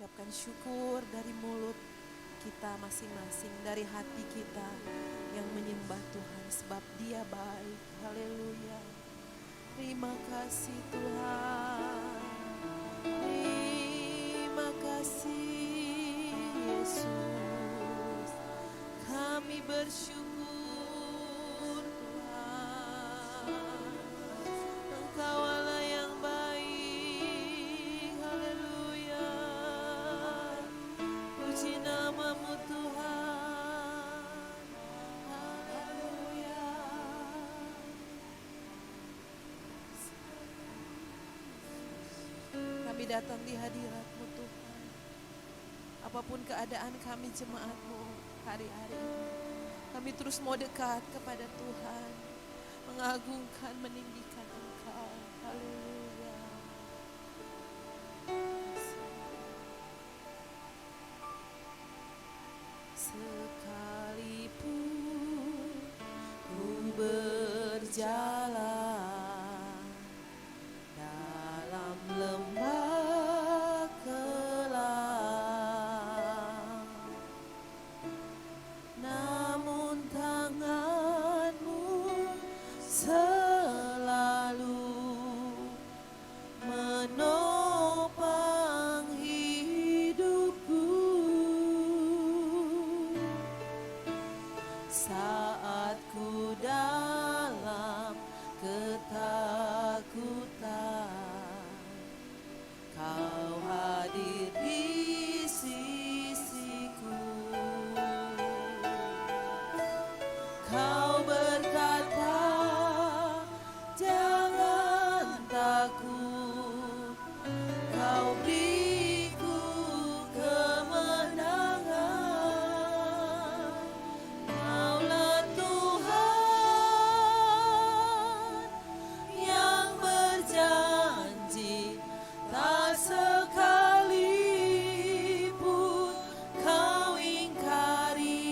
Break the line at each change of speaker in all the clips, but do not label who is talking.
mengucapkan syukur dari mulut kita masing-masing, dari hati kita yang menyembah Tuhan sebab Dia baik. Haleluya. Terima kasih Tuhan. Terima kasih Yesus. Kami bersyukur Tuhan. Engkau Allah yang baik. Haleluya. Puji namamu Tuhan. Haleluya. Kami datang di hadirat-Mu Tuhan. Apapun keadaan kami jemaat-Mu hari-hari ini, kami terus mau dekat kepada Tuhan, mengagungkan, meninggikan Engkau. Haleluya. Sekalipun ku berjalan dalam lembah kelam, namun tangan-Mu selalu menopang hidupku. Saat ku dalam ketakutan, Kau hadir di sisiku. Kau berkata, jangan takut, Kau beriku kemenangan. Kaulah Tuhan yang berjanji, tak sekalipun Kau ingkari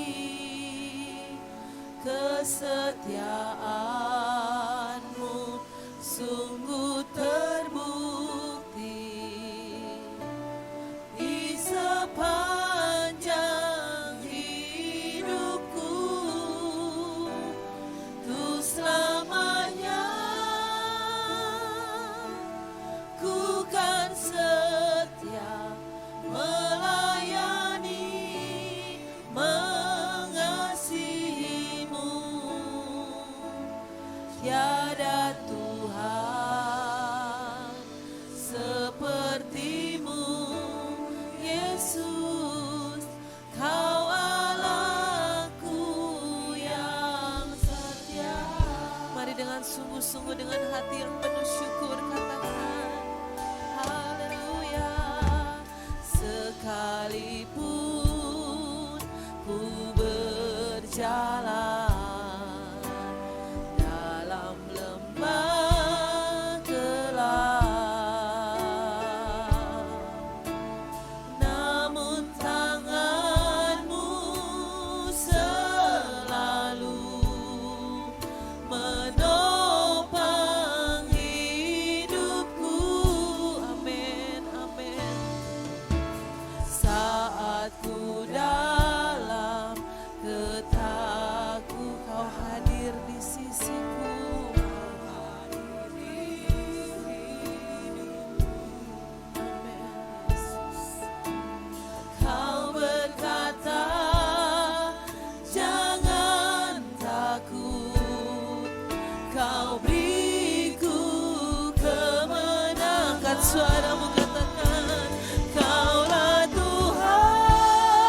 kesetiaan-Mu sungguh terbukti di sepanjang hidupku. Tuh selamanya ku kan setia melayani, mengasihi-Mu. Tiada Tuhan seperti-Mu, Yesus. Kau Allahku yang setia. Mari dengan sungguh-sungguh, dengan hati yang penuh syukur katakan, haleluya. Sekalipun ku berjalan dalam lembah kelam, namun tangan-Mu selalu menopang hidupku. Amin, amin. Saat ku dalam ketakutan, Kau hadir di sisiku. Amin, Yesus. Kau berkata, jangan takut, Kau beriku kemenangan. Suaramu katakan, Kaulah Tuhan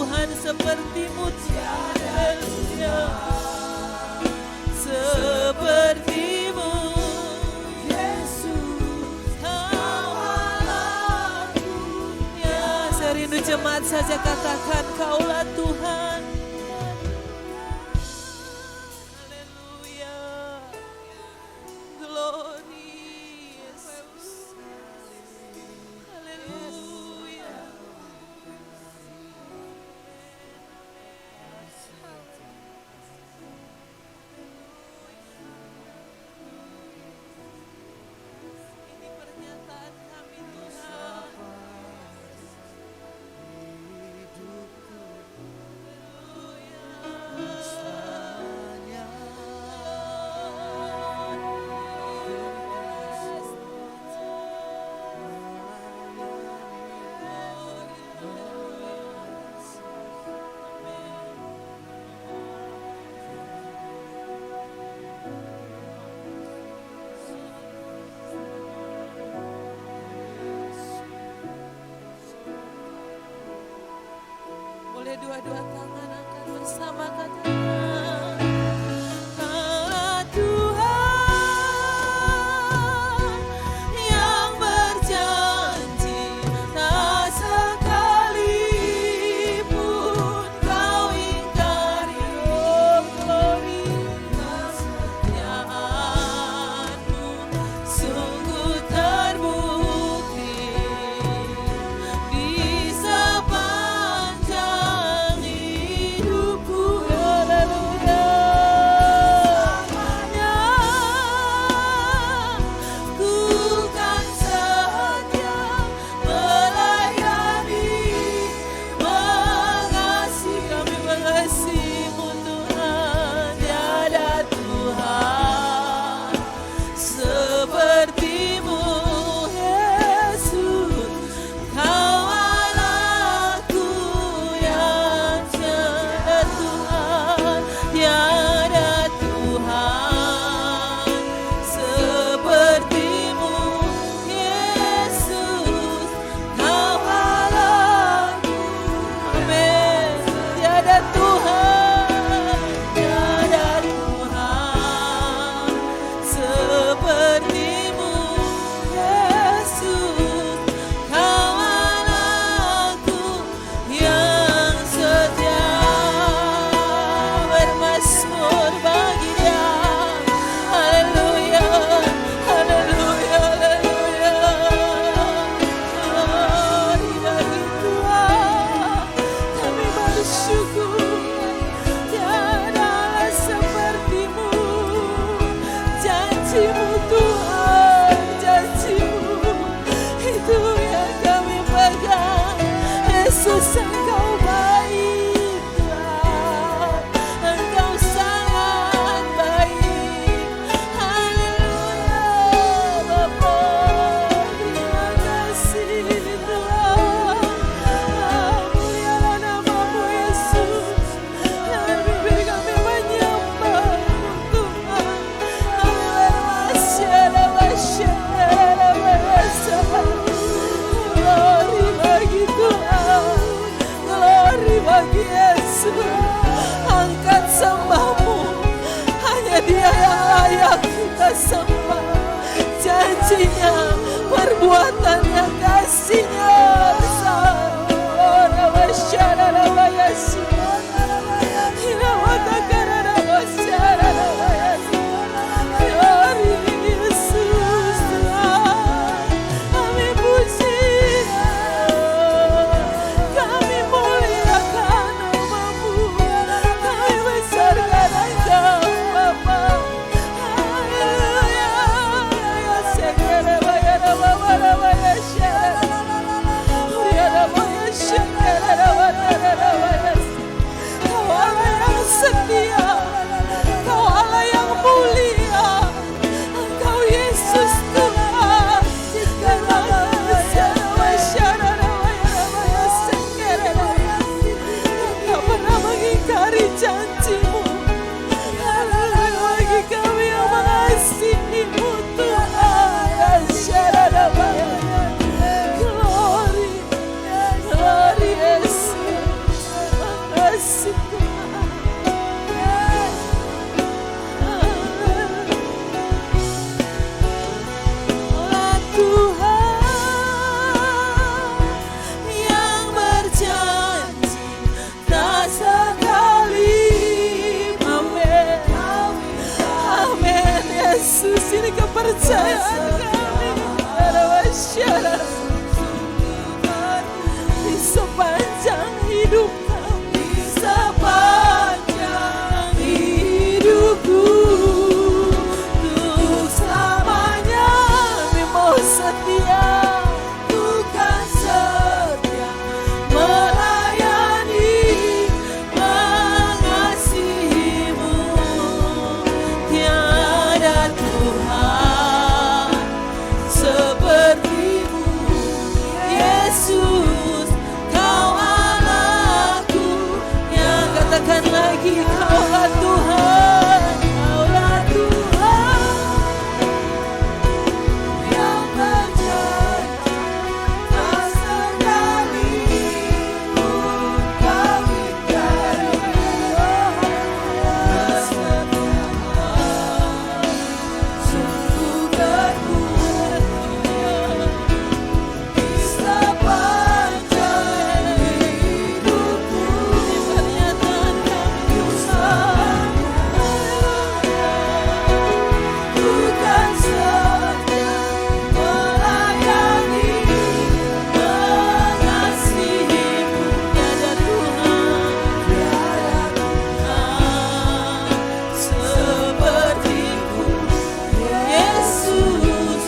Tuhan seperti-Mu tiada. Seperti-Mu Yesus, Kau Allahku. Ya, serindu jemaat saja katakan, Kaulah Tuhan. Haleluya. Glory Yesus. Haleluya. Ini pernyataan kami Tuhan. Boleh dua-dua tangan angkat bersama katakan, Kaulah Tuhan yang berjanji, tak sekalipun Kau ingkari. Oh glory, kesetiaan-Mu sungguh terbukti di sepanjang hidupku. Haleluya. Ku kan setia melayani, mengasihi. Kami mengasihi-Mu Tuhan, tiada Tuhan seperti-Mu Yesus. Kau Allahku yang tiada Tuhan, tiada Tuhan seperti-Mu Yesus. Kau Allahku, amin. Tiada Tuhan, tiada Tuhan seperti-Mu Yesus. Kau Allahku yang setia, bermazmur bagi Dia. Haleluya, haleluya, haleluya. Glory bagi Tuhan. Kami bersyukur, tiada seperti-Mu. Janji-Mu Tuhan, janji-Mu itu yang kami pegang. Yesus, Engkau baik Tuhan, Engkau sangat baik. Haleluya Bapa, terima kasih Tuhan. Mulialah nama-Mu Yesus. Dari bibir kami menyembah-Mu Tuhan. Glory bagi Tuhan, glory bagi Yesus. Angkat sembah-Mu, hanya Dia yang layak kita sembah. Janjinya, perbuatannya, kasih-Nya besar. Yesus Tuhan, kami puji, kami muliakan nama-Mu, kami besarkan Engkau Bapa. Haleluya. kepercayaan kami di sepanjang hidup kami, sepanjang hidupku, untuk selamanya kami mau setia, bukan setia melayani, mengasihimu. Tiada Tuhan sepertimu, Yesus, Kau Allahku. Yang katakan lagi, Kaulah Tuhan, Kaulah Tuhan yang berjanji tak sekali pun Kau ingkari kesetiaan. Sungguh berguna di sepanjang hidupku, di pernyataan kami bukan setia melayani, mengasihimu. Tiada Tuhan, tiada Tuhan sepertimu, Yesus,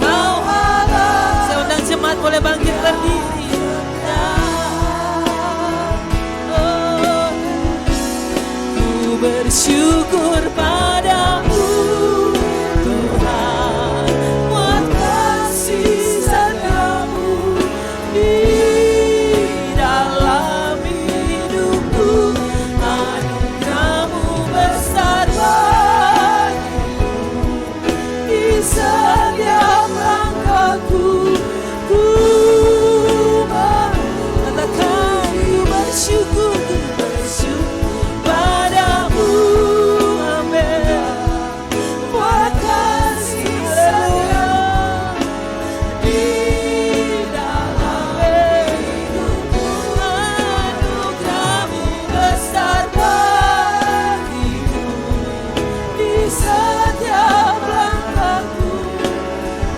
Kau Allah. Saya undang jemaat boleh bangkit berdiri. Ku bersyukur padamu Tuhan, buat kasih setiamu di dalam hidupku. Anugerahmu besar bagiku, di setiap langkahku. Ku katakan, ku bersyukur padamu, amin, buat kasih sayang di dalam hidupku. Anugerahmu besar bagiku, di setiap langkahku.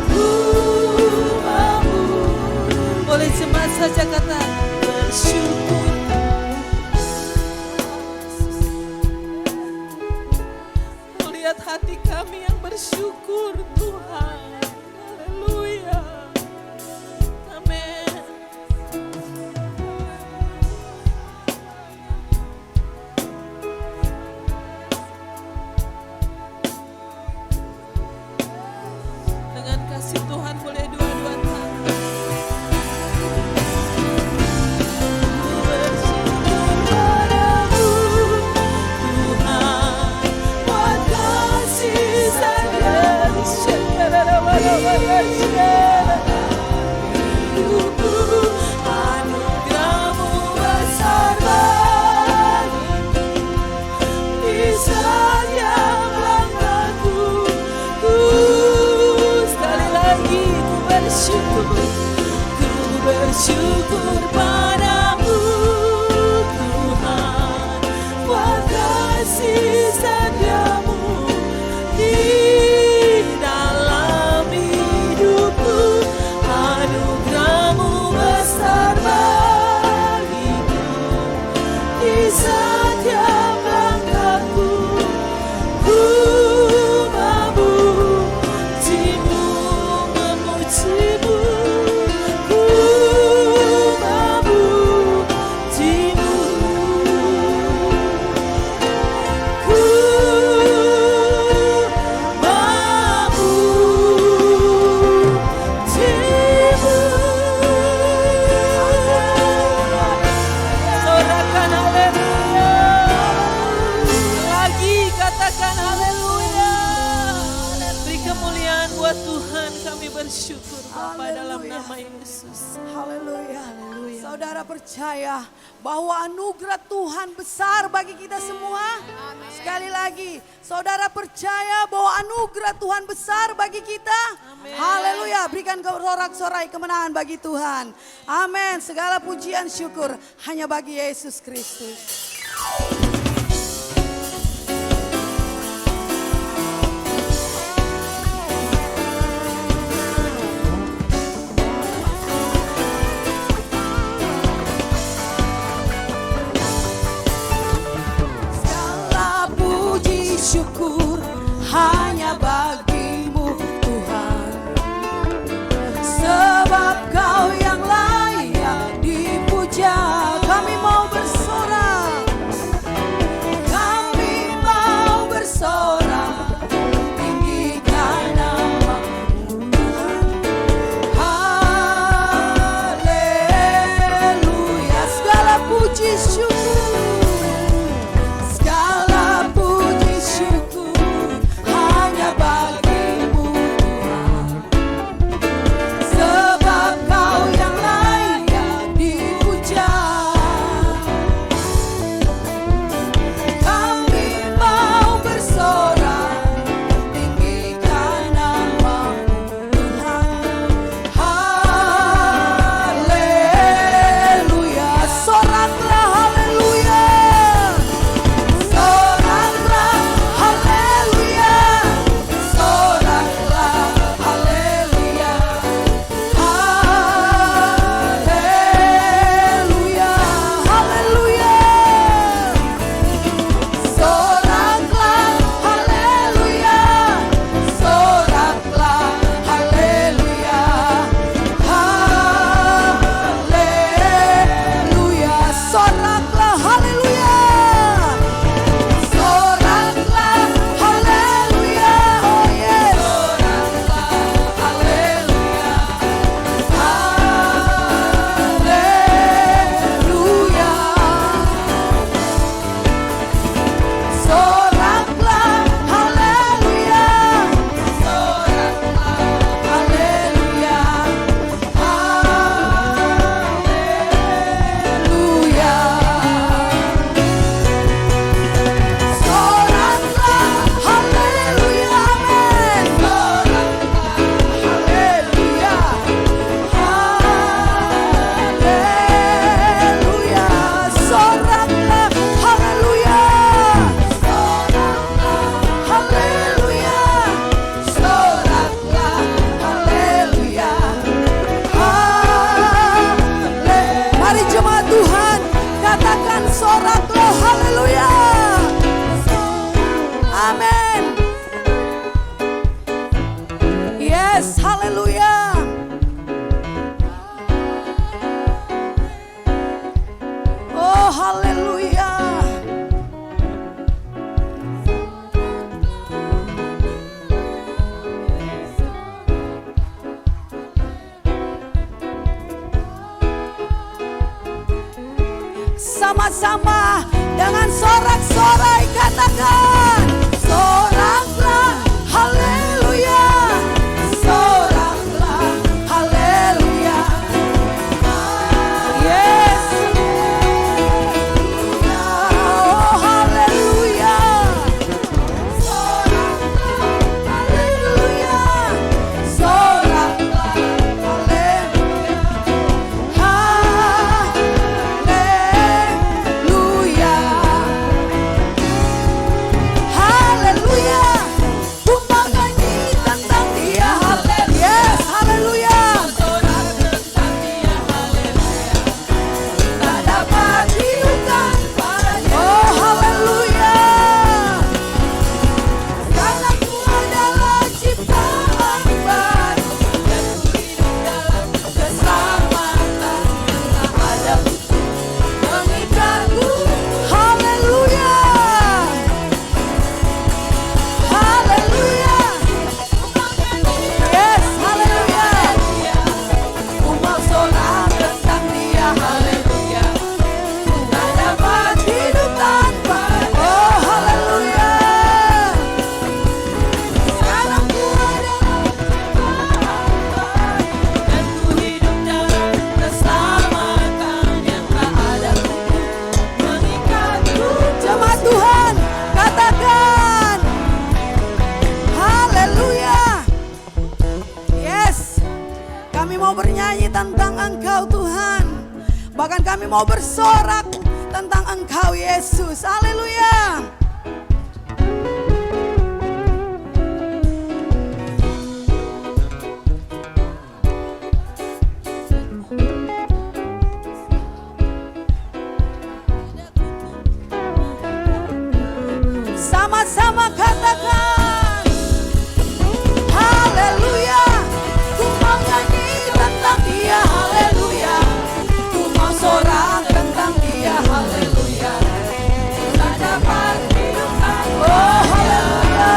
Ku mampu. Boleh jemaat saja kata bersyukur. Melihat hati kami yang bersyukur Tuhan. Haleluya. Amin. Dengan kasih Tuhan boleh dua-dua tangan. Ku bersyukur padamu Tuhan, buat kasih sayang hidupku. Anugerahmu besar bagiku, di setiap langkahku. Sekali lagi ku bersyukur padamu Tuhan, buat kasih setiamu di dalam hidupku. Anugerahmu besar bagiku, di setiap langkahku. Ku memujimu, memujimu. Ku memujimu. Ku memujimu. Sorakan haleluya. Lagi katakan haleluya. Beri kemuliaan buat Tuhan, kami bersyukur Bapa dalam nama Yesus.
Haleluya. Saudara percaya bahwa anugerah Tuhan besar bagi kita semua? Sekali lagi, saudara percaya bahwa anugerah Tuhan besar bagi kita? Haleluya, berikan sorak-sorai kemenangan bagi Tuhan. Amin, segala pujian syukur hanya bagi Yesus Kristus. Sama-sama dengan sorak-sorai katakan, soraklah haleluya, soraklah haleluya. Yes, oh haleluya, soraklah haleluya, soraklah haleluya. Tentang Engkau Tuhan, bahkan kami mau bersorak tentang Engkau Yesus. Haleluya. Sama-sama katakan haleluya. Ku mau nyanyi tentang Dia, haleluya. Ku mau sorak tentang Dia, haleluya. Tak dapat hidupkan, oh haleluya.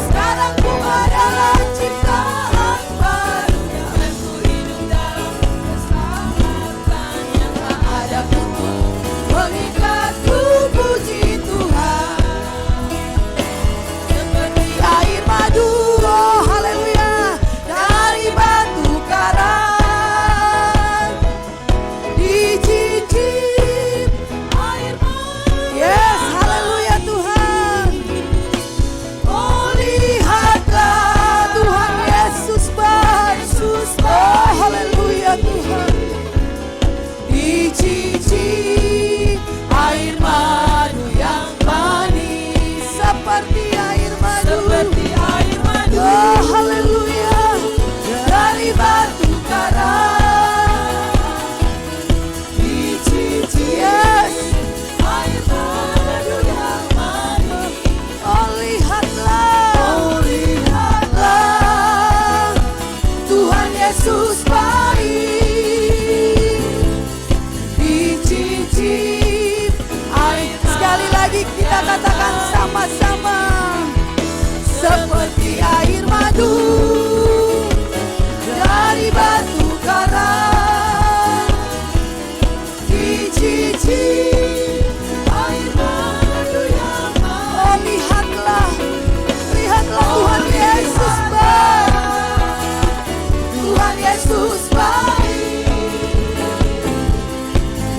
Sekarang ku adalah ciptaan barunya, dan ku hidup dalam keselamatan madu dari batu karang, dicicip air madu yang manis. Oh lihatlah, lihatlah Tuhan Yesus baik, Tuhan Yesus baik,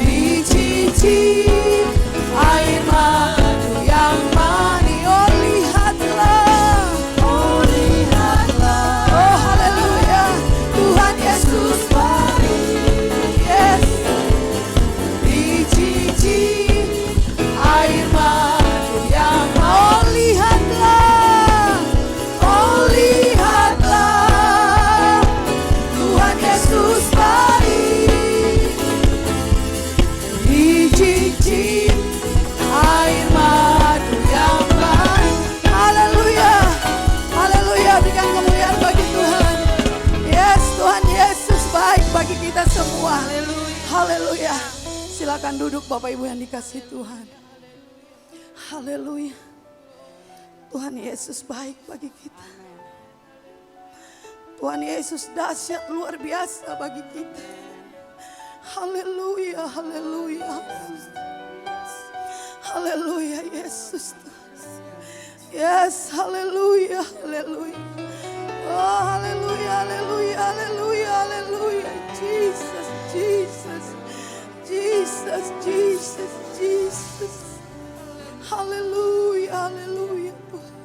dicicip air madu yang manis. Oh lihatlah, oh lihatlah, oh haleluya, Tuhan Yesus baik, yes, dicicip air madu yang manis. Oh lihatlah, oh lihatlah, Tuhan Yesus baik, dicicip air madu yang baik. Haleluya, haleluya, berikan kemuliaan bagi Tuhan. Yes, Tuhan Yesus baik bagi kita semua. Haleluya. Silakan duduk Bapak Ibu yang dikasihi Tuhan. Haleluya. Tuhan Yesus baik bagi kita. Tuhan Yesus dahsyat luar biasa bagi kita. Haleluya, haleluya. Haleluya Yesus. Yes, haleluya, haleluya. Oh, haleluya, haleluya, haleluya, haleluya. Jesus, Jesus, Jesus, Jesus, Jesus. Haleluya, haleluya Tuhan.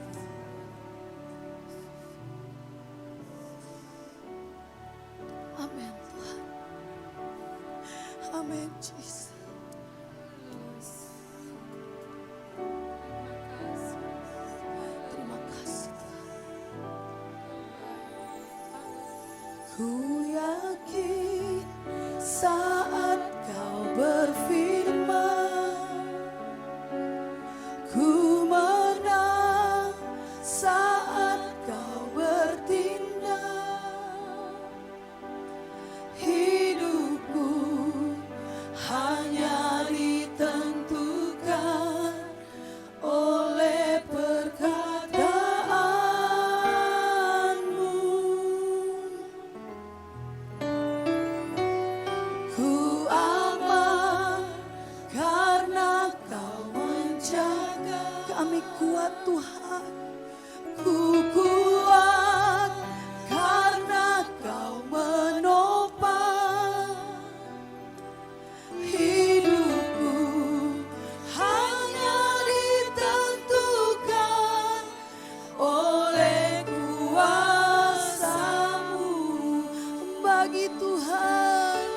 Amin Tuhan. Amin Jesus. Terima kasih Tuhan. Ku yakin saat kau berfirman, ku menang saat kau bertindak. Hidupku hanya ditentukan oleh perkataanmu. Ku aman karena kau menjaga. Kami kuat Tuhan, ku kuat karena kau menopang. Hidupku hanya ditentukan oleh kuasa-Mu. Bagi Tuhan,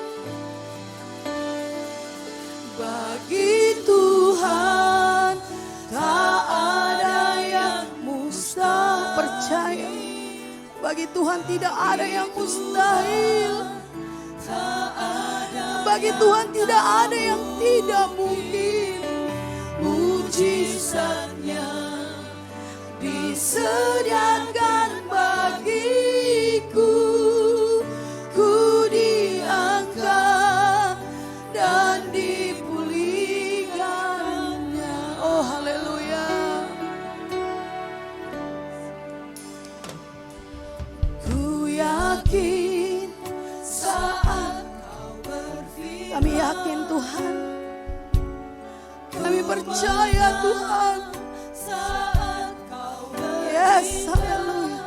bagi Tuhan tak ada yang mustahil. Percaya, bagi Tuhan tidak ada yang mustahil. Bagi Tuhan tidak ada yang tidak mungkin. Mujizatnya disediakan bagiku. Ku diangkat dan dipulihkannya. Oh haleluya. Ku yakin saat kau berfirman. Kami yakin Tuhan, kami percaya Tuhan. Yes, haleluya.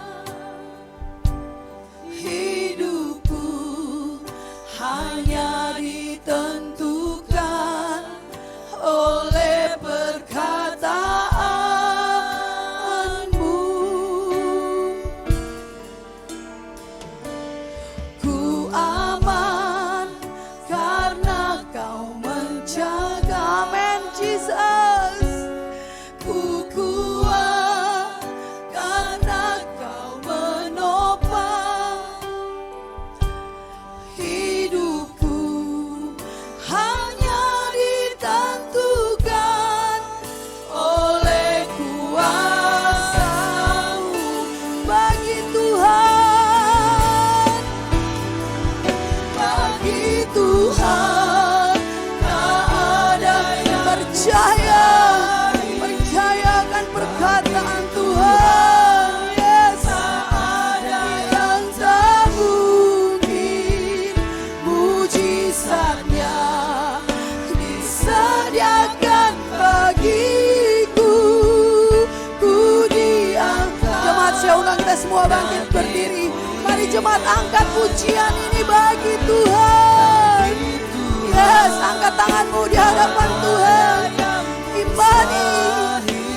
Hidupku hanya ditentukan oleh perkataanmu. Ku aman karena kau menjaga. Amen Jesus. Ku kuat karena bangkit berdiri. Mari jemaat angkat pujian ini bagi Tuhan. Yes, angkat tanganmu di hadapan Tuhan. Imani,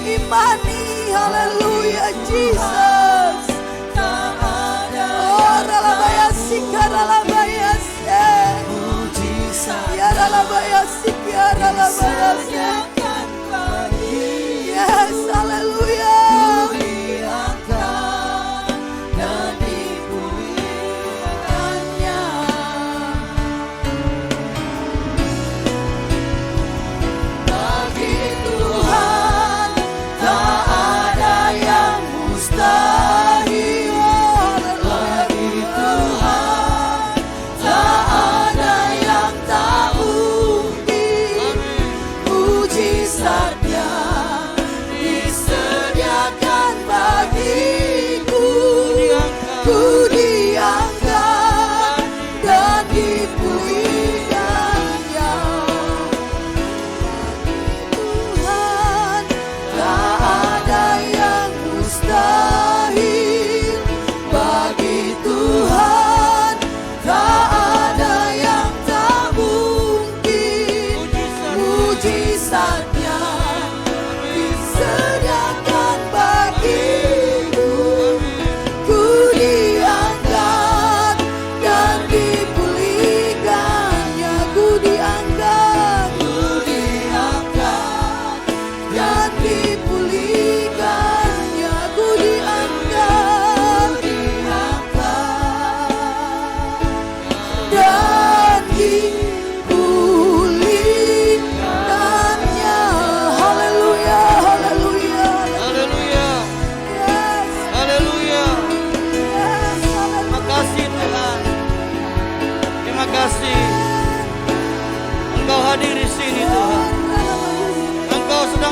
imani, haleluya Jesus. Oh, ralabaya sika, ralabaya se. Ya ralabaya sika, ya ralabaya se. Yes, haleluya.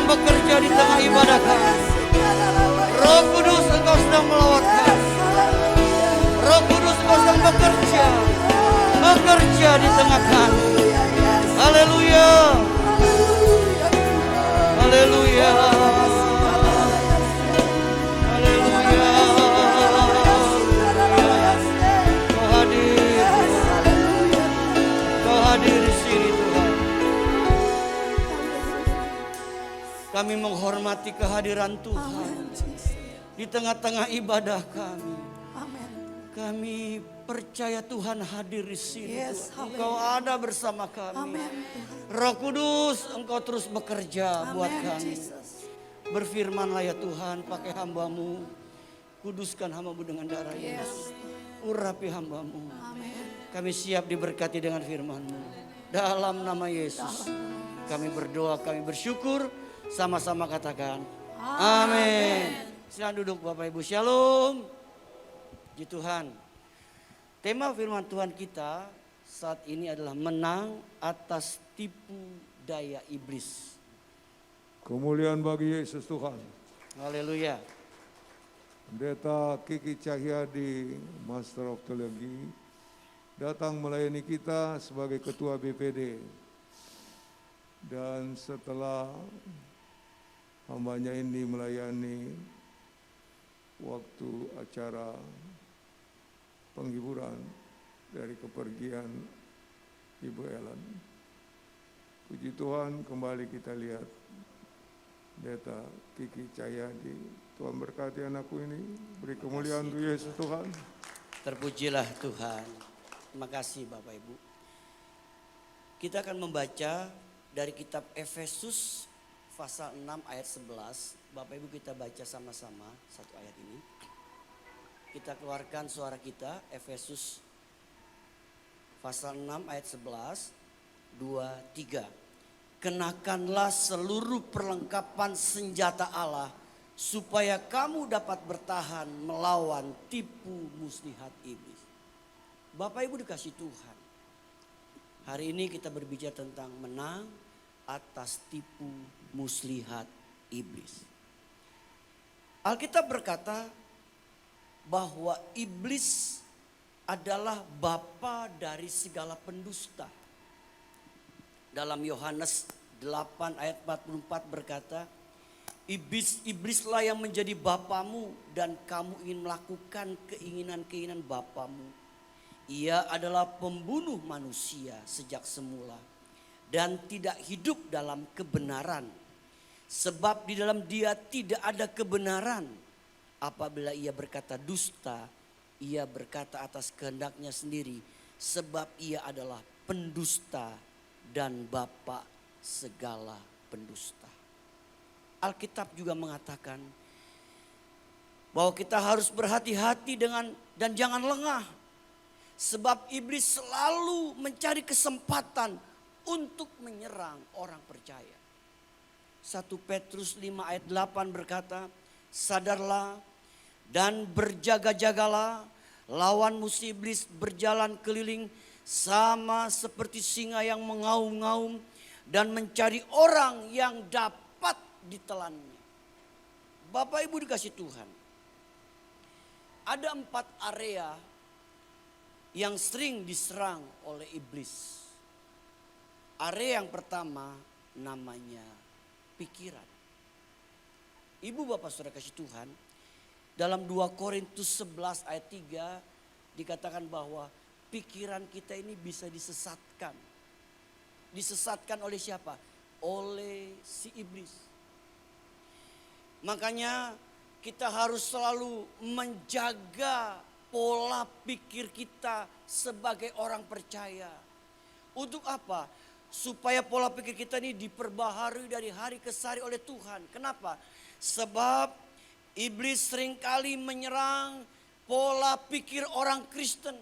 Bekerja di tengah ibadah kami. Roh Kudus, Engkau sedang melawat kami. Roh Kudus, Engkau sedang bekerja di tengah kami. Haleluya, haleluya, haleluya. Kau hadir di sini Tuhan. Kami menghormati kehadiran Tuhan di tengah-tengah ibadah kami. Kami percaya Tuhan hadir di sini. Engkau ada bersama kami. Roh Kudus, Engkau terus bekerja buat kami. Berfirmanlah ya Tuhan, pakai hamba-Mu. Kuduskan hamba-Mu dengan darah Yesus. Urapi hamba-Mu. Kami siap diberkati dengan firman-Mu. Dalam nama Yesus kami berdoa, kami bersyukur. Sama-sama katakan amin. Silakan duduk Bapak Ibu. Shalom. Puji Tuhan. Tema firman Tuhan kita saat ini adalah menang atas tipu daya iblis.
Kemuliaan bagi Yesus Tuhan.
Haleluya.
Pendeta Kiki Cahyadi, Master of Theology, datang melayani kita sebagai Ketua BPD. Dan setelah hambanya ini melayani waktu acara penghiburan dari kepergian Ibu Ellen. Puji Tuhan, kembali kita lihat Pendeta Kiki Cahyadi. Tuhan berkati anakku ini, beri kemuliaan untuk Yesus Tuhan.
Terpujilah Tuhan. Terima kasih Bapak Ibu. Kita akan membaca dari kitab Efesus pasal 6 ayat 11. Bapak Ibu kita baca sama-sama satu ayat ini. Kita keluarkan suara kita. Efesus pasal 6 ayat 11. 2, 3. Kenakanlah seluruh perlengkapan senjata Allah supaya kamu dapat bertahan melawan tipu muslihat iblis. Bapak Ibu dikasih Tuhan. Hari ini kita berbicara tentang menang atas tipu muslihat iblis. Alkitab berkata bahwa iblis adalah bapa dari segala pendusta. Dalam Yohanes 8 ayat 44 berkata, Iblislah yang menjadi bapamu dan kamu ingin melakukan keinginan-keinginan bapamu. Ia adalah pembunuh manusia sejak semula dan tidak hidup dalam kebenaran. Sebab di dalam dia tidak ada kebenaran. Apabila ia berkata dusta, ia berkata atas kehendaknya sendiri. Sebab ia adalah pendusta dan bapa segala pendusta. Alkitab juga mengatakan bahwa kita harus berhati-hati dan jangan lengah. Sebab iblis selalu mencari kesempatan untuk menyerang orang percaya. 1 Petrus 5 ayat 8 berkata, sadarlah dan berjaga-jagalah, lawan musuh iblis berjalan keliling sama seperti singa yang mengaum-ngaum dan mencari orang yang dapat ditelannya. Bapak Ibu dikasih Tuhan, ada 4 area yang sering diserang oleh iblis. Area yang pertama namanya pikiran. Ibu bapak saudara kasih Tuhan, dalam 2 Korintus 11 ayat 3 dikatakan bahwa pikiran kita ini bisa disesatkan. Disesatkan oleh siapa? Oleh si iblis. Makanya kita harus selalu menjaga pola pikir kita sebagai orang percaya. Untuk apa? Supaya pola pikir kita ini diperbaharui dari hari ke hari oleh Tuhan. Kenapa? Sebab iblis seringkali menyerang pola pikir orang Kristen.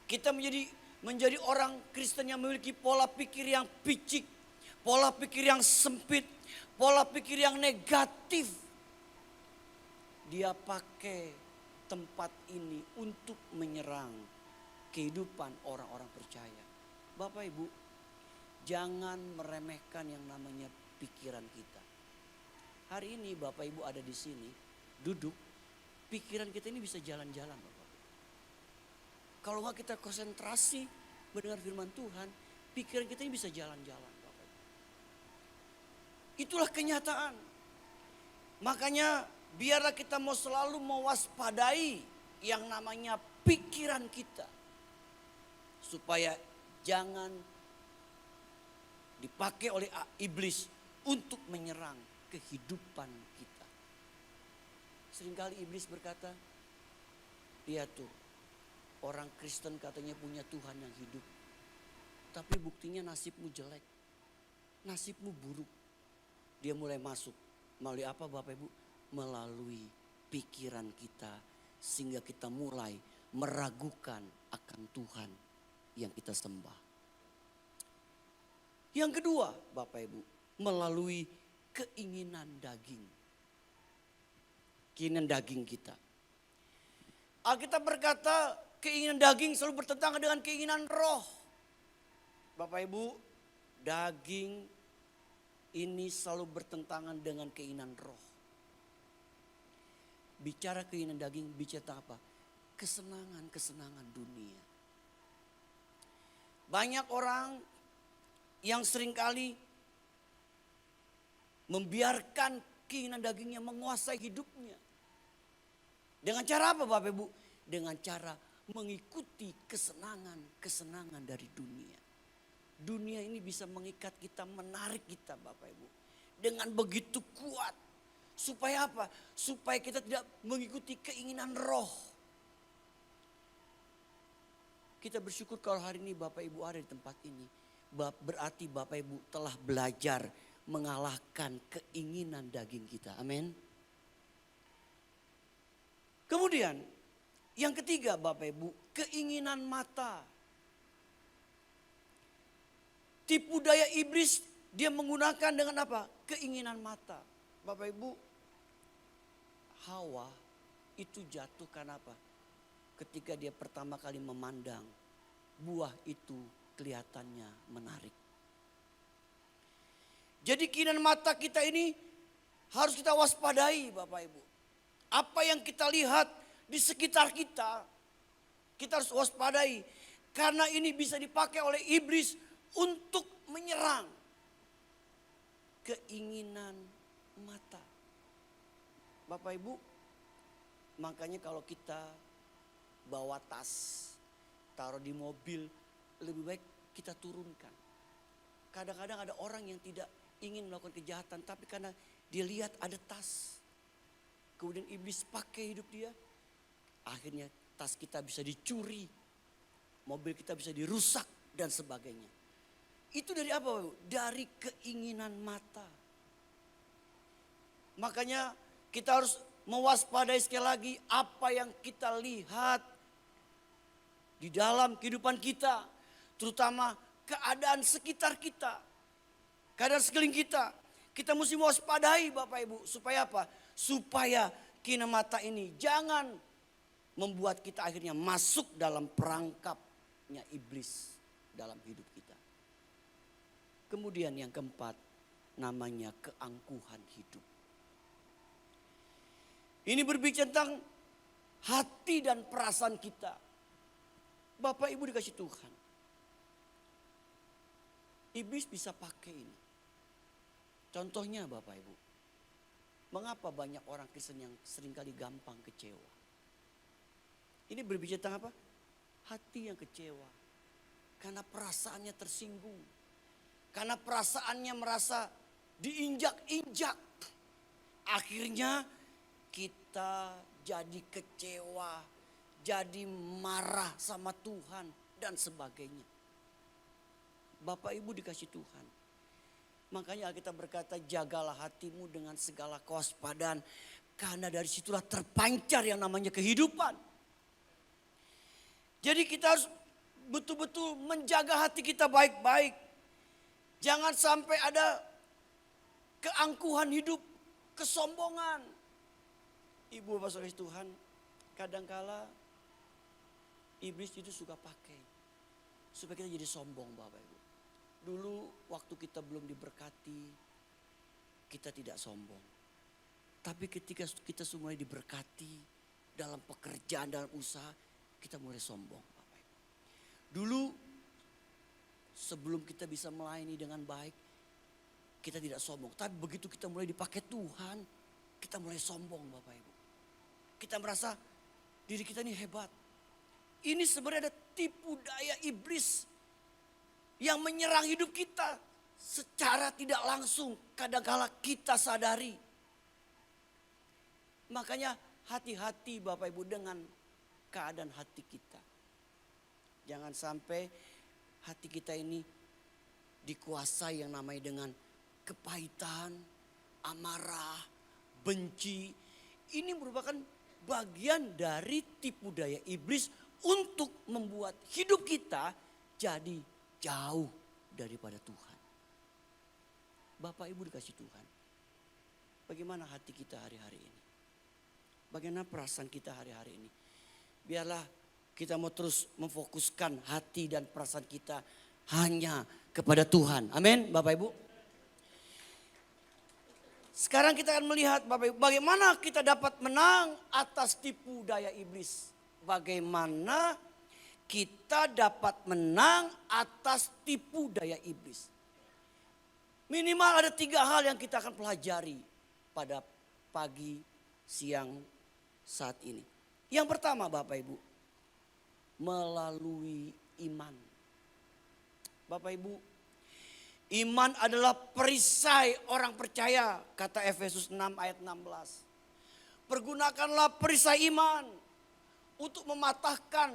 Kita menjadi orang Kristen yang memiliki pola pikir yang picik, pola pikir yang sempit, pola pikir yang negatif. Dia pakai tempat ini untuk menyerang kehidupan orang-orang percaya. Bapak Ibu, jangan meremehkan yang namanya pikiran kita. Hari ini Bapak Ibu ada di sini, duduk, pikiran kita ini bisa jalan-jalan Bapak. Kalau nggak kita konsentrasi mendengar firman Tuhan, pikiran kita ini bisa jalan-jalan Bapak Ibu. Itulah kenyataan. Makanya biarlah kita mau selalu mewaspadai yang namanya pikiran kita. Supaya jangan dipakai oleh iblis untuk menyerang kehidupan kita. Seringkali iblis berkata, lihat tuh, orang Kristen katanya punya Tuhan yang hidup. Tapi buktinya nasibmu jelek, nasibmu buruk. Dia mulai masuk, melalui apa Bapak Ibu? Melalui pikiran kita. Sehingga kita mulai meragukan akan Tuhan yang kita sembah. Yang kedua Bapak Ibu, melalui keinginan daging. Keinginan daging kita. Alkitab berkata keinginan daging selalu bertentangan dengan keinginan roh. Bapak Ibu, daging ini selalu bertentangan dengan keinginan roh. Bicara keinginan daging, bicara apa? Kesenangan-kesenangan dunia. Banyak orang yang seringkali membiarkan keinginan dagingnya menguasai hidupnya. Dengan cara apa Bapak Ibu? Dengan cara mengikuti kesenangan-kesenangan dari dunia. Dunia ini bisa mengikat kita, menarik kita Bapak Ibu. Dengan begitu kuat. Supaya apa? Supaya kita tidak mengikuti keinginan roh. Kita bersyukur kalau hari ini Bapak Ibu ada di tempat ini. Berarti Bapak Ibu telah belajar mengalahkan keinginan daging kita. Amin. Kemudian yang ketiga Bapak Ibu, keinginan mata. Tipu daya iblis dia menggunakan dengan apa? Keinginan mata. Bapak Ibu, Hawa itu jatuh karena apa? Ketika dia pertama kali memandang buah itu kelihatannya menarik. Jadi keinginan mata kita ini harus kita waspadai Bapak Ibu. Apa yang kita lihat di sekitar kita, kita harus waspadai. Karena ini bisa dipakai oleh iblis untuk menyerang keinginan mata. Bapak Ibu, makanya kalau kita bawa tas, taruh di mobil, lebih baik kita turunkan. Kadang-kadang ada orang yang tidak ingin melakukan kejahatan, tapi karena dia lihat ada tas, kemudian iblis pakai hidup dia, akhirnya tas kita bisa dicuri, mobil kita bisa dirusak dan sebagainya. Itu dari apa, Bapak? Dari keinginan mata. Makanya kita harus mewaspadai sekali lagi apa yang kita lihat di dalam kehidupan kita, terutama keadaan sekitar kita, keadaan sekeliling kita. Kita mesti mewaspadai Bapak Ibu, supaya apa? Supaya keinginan mata ini jangan membuat kita akhirnya masuk dalam perangkapnya iblis dalam hidup kita. Kemudian yang keempat, namanya keangkuhan hidup. Ini berbicara tentang hati dan perasaan kita. Bapak Ibu dikasih Tuhan, iblis bisa pakai ini. Contohnya Bapak Ibu, mengapa banyak orang Kristen yang seringkali gampang kecewa? Ini berbicara tentang apa? Hati yang kecewa. Karena perasaannya tersinggung. Karena perasaannya merasa diinjak-injak. Akhirnya kita jadi kecewa, jadi marah sama Tuhan dan sebagainya. Bapak Ibu dikasih Tuhan. Makanya kita berkata, jagalah hatimu dengan segala kewaspadaan. Karena dari situlah terpancar yang namanya kehidupan. Jadi kita harus betul-betul menjaga hati kita baik-baik. Jangan sampai ada keangkuhan hidup, kesombongan. Ibu Bapak Saudara Tuhan, kadangkala iblis itu suka pakai supaya kita jadi sombong Bapak Ibu. Dulu waktu kita belum diberkati, kita tidak sombong. Tapi ketika kita semua diberkati dalam pekerjaan, dalam usaha, kita mulai sombong Bapak Ibu. Dulu sebelum kita bisa melayani dengan baik, kita tidak sombong. Tapi begitu kita mulai dipakai Tuhan, kita mulai sombong Bapak Ibu. Kita merasa diri kita ini hebat. Ini sebenarnya ada tipu daya iblis yang menyerang hidup kita secara tidak langsung. Kadang-kala kita sadari. Makanya hati-hati Bapak Ibu dengan keadaan hati kita. Jangan sampai hati kita ini dikuasai yang namanya dengan kepahitan, amarah, benci. Ini merupakan bagian dari tipu daya iblis untuk membuat hidup kita jadi jauh daripada Tuhan. Bapak Ibu dikasih Tuhan, bagaimana hati kita hari-hari ini? Bagaimana perasaan kita hari-hari ini? Biarlah kita mau terus memfokuskan hati dan perasaan kita hanya kepada Tuhan. Amin Bapak Ibu. Sekarang kita akan melihat Bapak Ibu, bagaimana kita dapat menang atas tipu daya iblis. Bagaimana kita dapat menang atas tipu daya iblis. Minimal ada 3 hal yang kita akan pelajari pada pagi, siang, saat ini. Yang pertama Bapak Ibu, melalui iman. Bapak Ibu, iman adalah perisai orang percaya, kata Efesus 6 ayat 16. Pergunakanlah perisai iman untuk mematahkan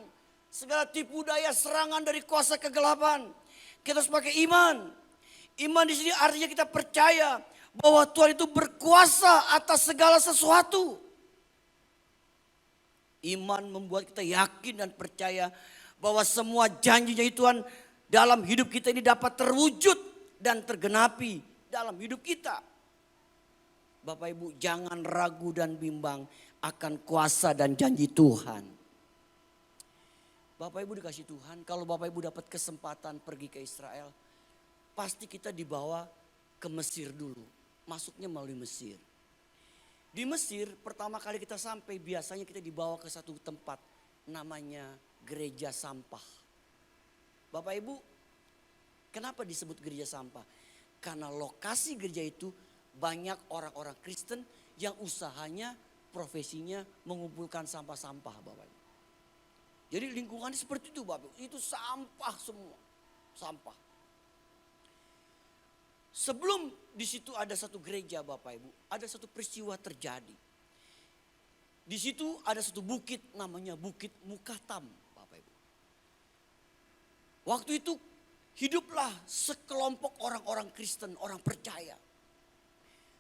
segala tipu daya serangan dari kuasa kegelapan. Kita harus pakai iman. Iman di sini artinya kita percaya bahwa Tuhan itu berkuasa atas segala sesuatu. Iman membuat kita yakin dan percaya bahwa semua janjinya Tuhan dalam hidup kita ini dapat terwujud dan tergenapi dalam hidup kita. Bapak Ibu, jangan ragu dan bimbang akan kuasa dan janji Tuhan. Bapak Ibu dikasih Tuhan, kalau Bapak Ibu dapat kesempatan pergi ke Israel, pasti kita dibawa ke Mesir dulu. Masuknya melalui Mesir. Di Mesir pertama kali kita sampai, biasanya kita dibawa ke satu tempat namanya gereja sampah. Bapak Ibu, kenapa disebut gereja sampah? Karena lokasi gereja itu banyak orang-orang Kristen yang usahanya, profesinya mengumpulkan sampah-sampah Bapak Ibu. Jadi lingkungannya seperti itu Bapak Ibu. Itu sampah semua. Sampah. Sebelum di situ ada satu gereja Bapak Ibu. Ada satu peristiwa terjadi. Di situ ada satu bukit namanya Bukit Mukatam Bapak Ibu. Waktu itu hiduplah sekelompok orang-orang Kristen, orang percaya.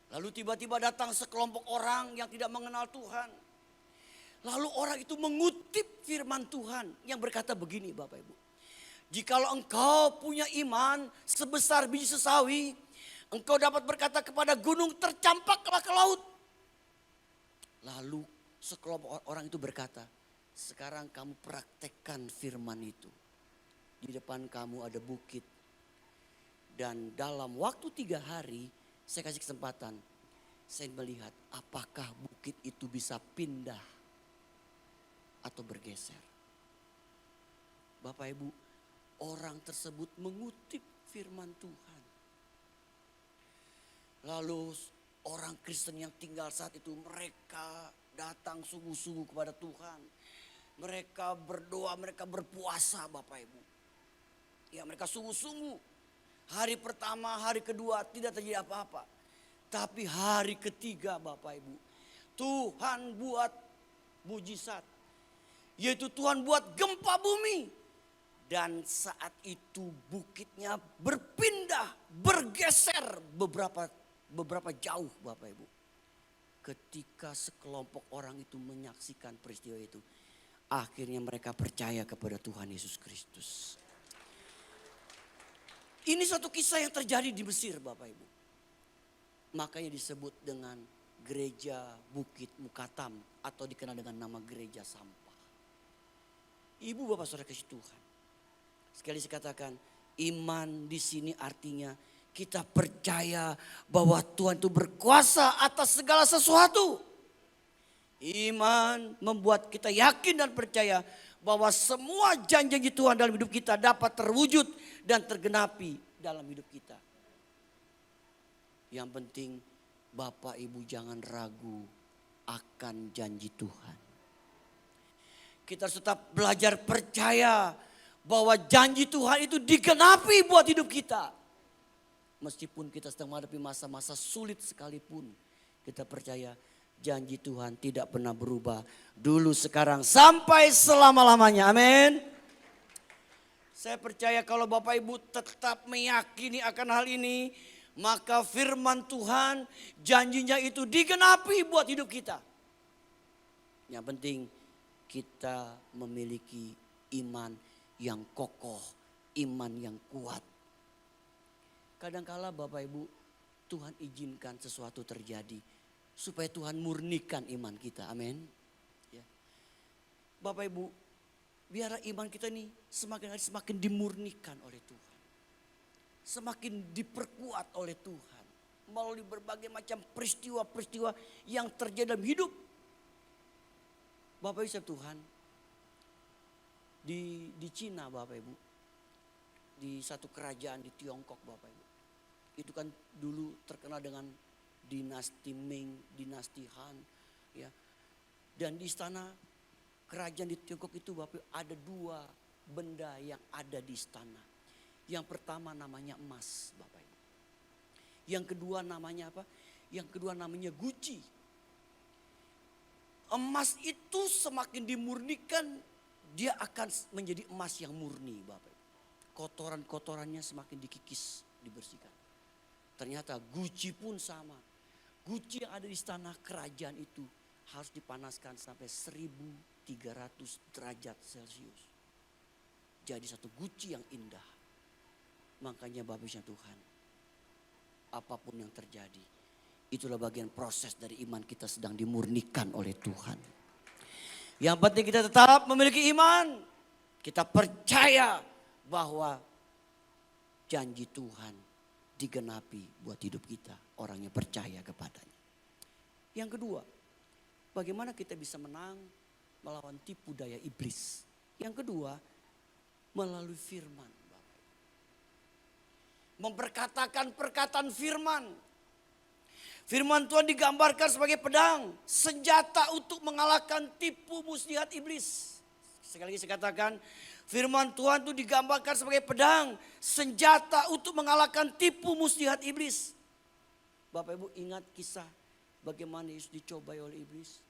Lalu tiba-tiba datang sekelompok orang yang tidak mengenal Tuhan. Lalu orang itu mengutip firman Tuhan yang berkata begini Bapak Ibu. Jikalau engkau punya iman sebesar biji sesawi, engkau dapat berkata kepada gunung tercampaklah ke laut. Lalu sekelompok orang itu berkata, sekarang kamu praktekkan firman itu. Di depan kamu ada bukit. Dan dalam waktu 3 hari saya kasih kesempatan. Saya melihat apakah bukit itu bisa pindah atau bergeser. Bapak Ibu, orang tersebut mengutip firman Tuhan. Lalu orang Kristen yang tinggal saat itu mereka datang sungguh-sungguh kepada Tuhan. Mereka berdoa, mereka berpuasa Bapak Ibu. Ya mereka sungguh-sungguh. Hari pertama, hari kedua tidak terjadi apa-apa. Tapi hari ketiga Bapak Ibu, Tuhan buat mujizat. Yaitu Tuhan buat gempa bumi. Dan saat itu bukitnya berpindah, bergeser beberapa jauh Bapak Ibu. Ketika sekelompok orang itu menyaksikan peristiwa itu, akhirnya mereka percaya kepada Tuhan Yesus Kristus. Ini suatu kisah yang terjadi di Mesir Bapak Ibu. Makanya disebut dengan gereja Bukit Mukatam atau dikenal dengan nama gereja sampah. Ibu bapak saudara kasih Tuhan. Sekali saya katakan iman di sini artinya kita percaya bahwa Tuhan itu berkuasa atas segala sesuatu. Iman membuat kita yakin dan percaya bahwa semua janji Tuhan dalam hidup kita dapat terwujud dan tergenapi dalam hidup kita. Yang penting Bapak Ibu jangan ragu akan janji Tuhan. Kita harus tetap belajar percaya bahwa janji Tuhan itu digenapi buat hidup kita. Meskipun kita sedang menghadapi masa-masa sulit sekalipun, kita percaya janji Tuhan tidak pernah berubah. Dulu, sekarang, sampai selama-lamanya. Amin. Saya percaya kalau Bapak Ibu tetap meyakini akan hal ini, maka firman Tuhan, janjinya itu digenapi buat hidup kita. Yang penting kita memiliki iman yang kokoh, iman yang kuat. Kadangkala Bapak Ibu, Tuhan izinkan sesuatu terjadi supaya Tuhan murnikan iman kita. Amin. Ya. Bapak Ibu, biarlah iman kita ini semakin hari semakin dimurnikan oleh Tuhan. Semakin diperkuat oleh Tuhan. Melalui berbagai macam peristiwa-peristiwa yang terjadi dalam hidup. Bapak Ibu Tuhan, di Cina Bapak Ibu, di satu kerajaan di Tiongkok Bapak Ibu. Itu kan dulu terkenal dengan dinasti Ming, dinasti Han, ya. Dan di istana kerajaan di Tiongkok itu Bapak ada 2 benda yang ada di istana. Yang pertama namanya emas Bapak Ibu. Yang kedua namanya apa? Yang kedua namanya guci. Emas itu semakin dimurnikan, dia akan menjadi emas yang murni Bapak Ibu. Kotoran-kotorannya semakin dikikis, dibersihkan. Ternyata guci pun sama. Guci yang ada di istana kerajaan itu harus dipanaskan sampai 1300 derajat Celcius. Jadi satu guci yang indah. Makanya Bapak Ibu Tuhan, apapun yang terjadi, itulah bagian proses dari iman kita sedang dimurnikan oleh Tuhan. Yang penting kita tetap memiliki iman. Kita percaya bahwa janji Tuhan digenapi buat hidup kita. Orang yang percaya kepadanya. Yang kedua, bagaimana kita bisa menang melawan tipu daya iblis. Yang kedua, melalui firman. Memperkatakan perkataan firman. Firman Tuhan digambarkan sebagai pedang, senjata untuk mengalahkan tipu muslihat iblis. Sekali lagi saya katakan, firman Tuhan itu digambarkan sebagai pedang, senjata untuk mengalahkan tipu muslihat iblis. Bapak Ibu ingat kisah bagaimana Yesus dicobai oleh iblis?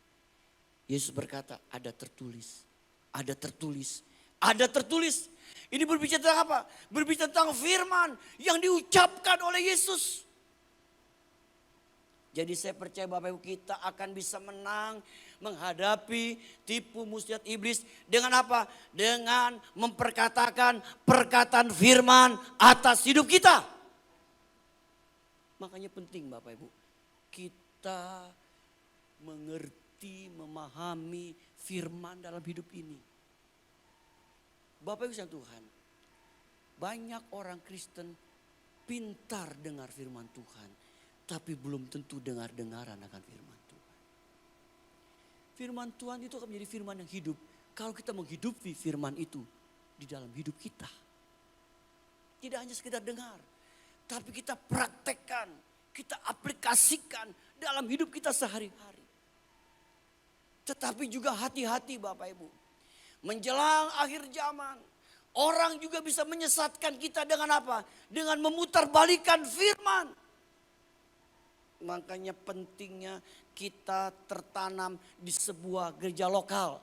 Yesus berkata, ada tertulis, ada tertulis, ada tertulis. Ini berbicara tentang apa? Berbicara tentang firman yang diucapkan oleh Yesus. Jadi saya percaya Bapak Ibu kita akan bisa menang menghadapi tipu muslihat iblis dengan apa? Dengan memperkatakan perkataan firman atas hidup kita. Makanya penting Bapak Ibu kita mengerti, memahami firman dalam hidup ini. Bapak Ibu sekalian Tuhan, banyak orang Kristen pintar dengar firman Tuhan. Tapi belum tentu dengar-dengaran akan firman Tuhan. Firman Tuhan itu akan menjadi firman yang hidup. Kalau kita menghidupi firman itu di dalam hidup kita. Tidak hanya sekedar dengar. Tapi kita praktekkan. Kita aplikasikan dalam hidup kita sehari-hari. Tetapi juga hati-hati Bapak Ibu. Menjelang akhir zaman. Orang juga bisa menyesatkan kita dengan apa? Dengan memutarbalikan firman. Makanya pentingnya kita tertanam di sebuah gereja lokal.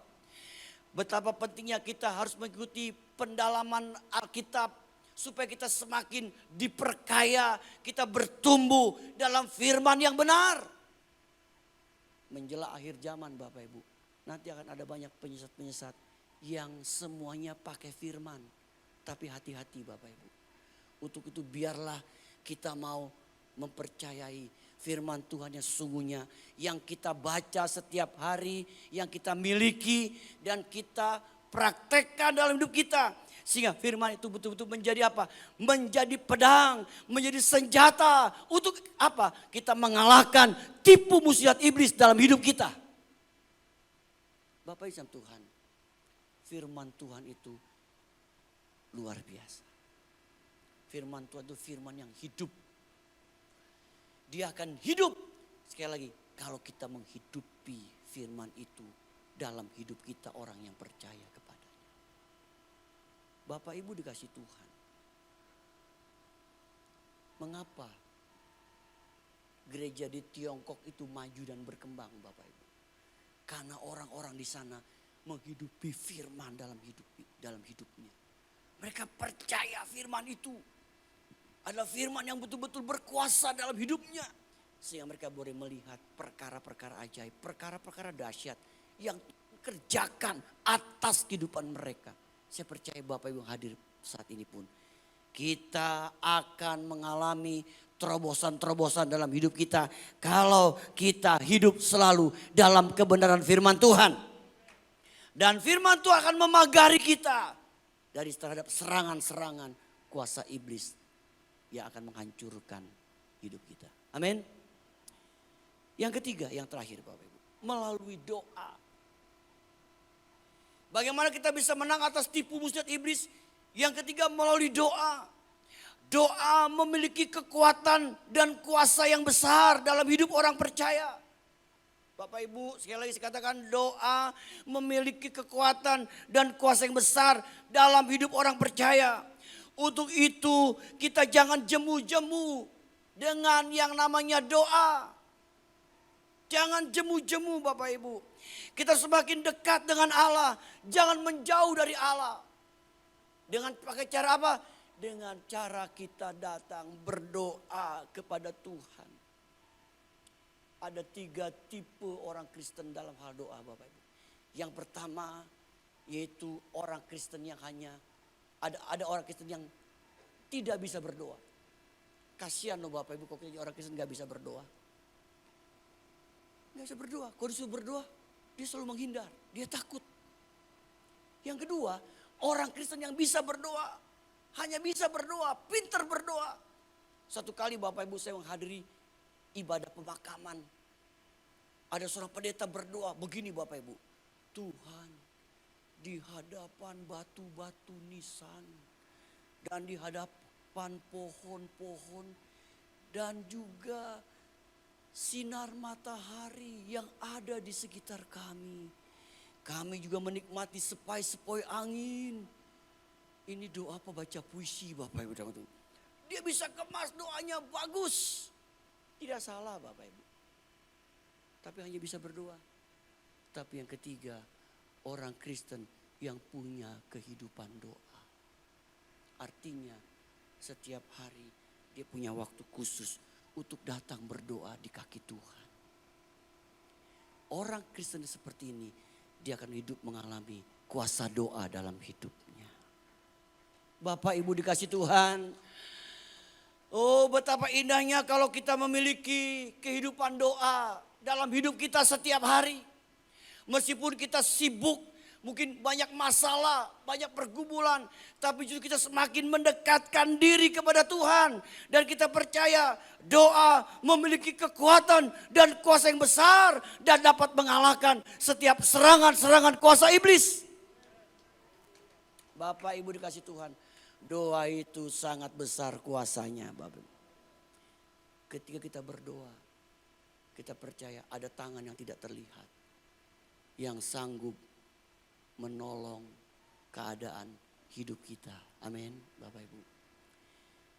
Betapa pentingnya kita harus mengikuti pendalaman Alkitab. Supaya kita semakin diperkaya, kita bertumbuh dalam firman yang benar. Menjelang akhir zaman Bapak Ibu. Nanti akan ada banyak penyesat-penyesat yang semuanya pakai firman. Tapi hati-hati Bapak Ibu. Untuk itu biarlah kita mau mempercayai firman Tuhan yang sesungguhnya. Yang kita baca setiap hari, yang kita miliki dan kita praktekkan dalam hidup kita. Sehingga firman itu betul-betul menjadi apa? Menjadi pedang, menjadi senjata. Untuk apa? Kita mengalahkan tipu muslihat iblis dalam hidup kita. Bapak Ibu Tuhan, firman Tuhan itu luar biasa. Firman Tuhan itu firman yang hidup. Dia akan hidup. Sekali lagi, kalau kita menghidupi firman itu dalam hidup kita orang yang percaya kepadanya. Bapak Ibu dikasih Tuhan. Mengapa gereja di Tiongkok itu maju dan berkembang Bapak Ibu? Karena orang-orang di sana menghidupi firman dalam hidupnya. Mereka percaya firman itu adalah firman yang betul-betul berkuasa dalam hidupnya. Sehingga mereka boleh melihat perkara-perkara ajaib, perkara-perkara dahsyat yang kerjakan atas kehidupan mereka. Saya percaya Bapak Ibu hadir saat ini pun. Kita akan mengalami terobosan-terobosan dalam hidup kita. Kalau kita hidup selalu dalam kebenaran firman Tuhan. Dan firman Tuhan akan memagari kita dari terhadap serangan-serangan kuasa iblis yang akan menghancurkan hidup kita. Amin. Yang ketiga, yang terakhir Bapak Ibu. Melalui doa. Bagaimana kita bisa menang atas tipu muslihat iblis? Yang ketiga melalui doa. Doa memiliki kekuatan dan kuasa yang besar dalam hidup orang percaya. Bapak Ibu sekali lagi saya katakan doa memiliki kekuatan dan kuasa yang besar dalam hidup orang percaya. Untuk itu kita jangan jemu-jemu dengan yang namanya doa. Jangan jemu-jemu Bapak Ibu. Kita semakin dekat dengan Allah. Jangan menjauh dari Allah. Dengan pakai cara apa? Dengan cara kita datang berdoa kepada Tuhan. Ada 3 tipe orang Kristen dalam hal doa Bapak Ibu. Yang pertama yaitu orang Kristen yang hanya ada orang Kristen yang tidak bisa berdoa. Kasihan loh Bapak Ibu kalau orang Kristen gak bisa berdoa. Gak bisa berdoa. Kalau disuruh berdoa dia selalu menghindar. Dia takut. Yang kedua orang Kristen yang bisa berdoa. Hanya bisa berdoa, pintar berdoa. Satu kali Bapak Ibu saya menghadiri ibadah pemakaman. Ada seorang pendeta berdoa begini Bapak Ibu. Tuhan, di hadapan batu-batu nisan dan di hadapan pohon-pohon dan juga sinar matahari yang ada di sekitar kami. Kami juga menikmati sepoi-sepoi angin. Ini doa pembaca puisi Bapak Ibu. Dia bisa kemas doanya bagus. Tidak salah Bapak Ibu. Tapi hanya bisa berdoa. Tapi yang ketiga, orang Kristen yang punya kehidupan doa. Artinya setiap hari dia punya waktu khusus untuk datang berdoa di kaki Tuhan. Orang Kristen seperti ini, dia akan hidup mengalami kuasa doa dalam hidupnya. Bapak Ibu dikasih Tuhan. Oh, betapa indahnya kalau kita memiliki kehidupan doa dalam hidup kita setiap hari. Meskipun kita sibuk, mungkin banyak masalah, banyak pergumulan, tapi justru kita semakin mendekatkan diri kepada Tuhan. Dan kita percaya doa memiliki kekuatan dan kuasa yang besar dan dapat mengalahkan setiap serangan-serangan kuasa iblis. Bapak Ibu dikasih Tuhan, doa itu sangat besar kuasanya Bapak. Ketika kita berdoa, kita percaya ada tangan yang tidak terlihat yang sanggup menolong keadaan hidup kita. Amin Bapak Ibu.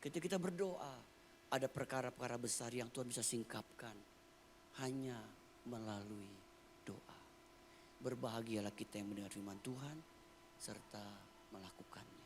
Ketika kita berdoa, ada perkara-perkara besar yang Tuhan bisa singkapkan hanya melalui doa. Berbahagialah kita yang mendengar firman Tuhan serta melakukannya.